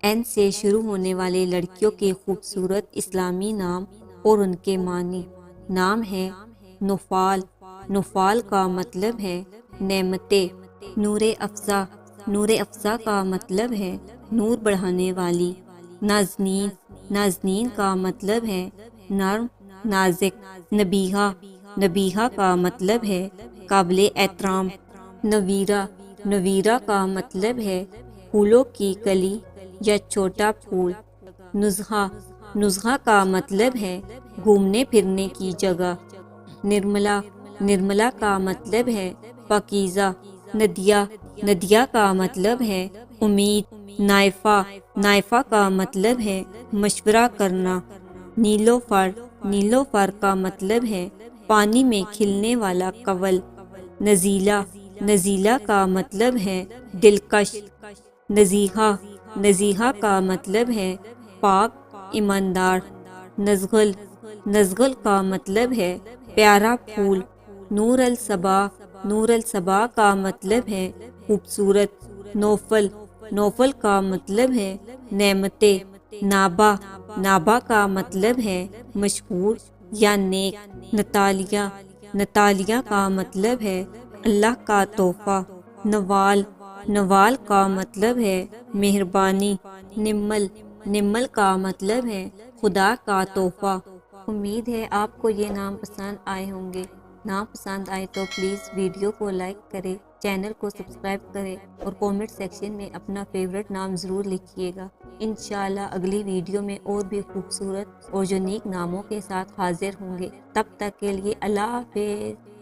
N से शुरू होने वाले लड़कियों के खूबसूरत इस्लामी नाम और उनके मानी। नाम है नुफ़ाल। नुफ़ाल का मतलब है नेमते। नूरे अफ़ज़ा। नूरे अफ़ज़ा का मतलब है नूर बढ़ाने वाली। नाज़नीन। नाज़नीन का मतलब है नर्म नाज़िक। नबीहा। नबीहा का मतलब है काबिले एहतराम। नवीरा। नवीरा का मतलब है फूलों की कली या छोटा फूल। नुज़हा। नुज़हा का मतलब है घूमने फिरने की जगह। निर्मला। निर्मला का मतलब है पाकीज़ा। नदिया। नदिया का मतलब है उम्मीद। नाइफ़ा। नाइफ़ा का मतलब है मशवरा करना। नीलोफ़र। नीलोफ़र का मतलब है पानी में खिलने वाला कवल। नज़ीला। नज़ीला का मतलब है दिलकश। नज़ीहा। नज़ीहा का मतलब है पाक ईमानदार। नज़गुल। नज़गुल का मतलब है प्यारा फूल। नूर अल सबा। नूर अल सबा का मतलब है खूबसूरत। नौफल। नौफल का मतलब है नेमते। नाबा। नाबा का मतलब है मशहूर या नेक। नतालिया। नतालिया का मतलब है अल्लाह का तोहफा। नवाल। नवाल का मतलब है मेहरबानी। निम्मल। निम्मल का मतलब है खुदा का तोहफा। उम्मीद है आपको ये नाम पसंद आए होंगे। नाम पसंद आए तो प्लीज़ वीडियो को लाइक करें, चैनल को सब्सक्राइब करें और कमेंट सेक्शन में अपना फेवरेट नाम ज़रूर लिखिएगा। इंशाल्लाह अगली वीडियो में और भी खूबसूरत और यूनिक नामों के साथ हाजिर होंगे। तब तक के लिए अल्लाह हाफ़िज़।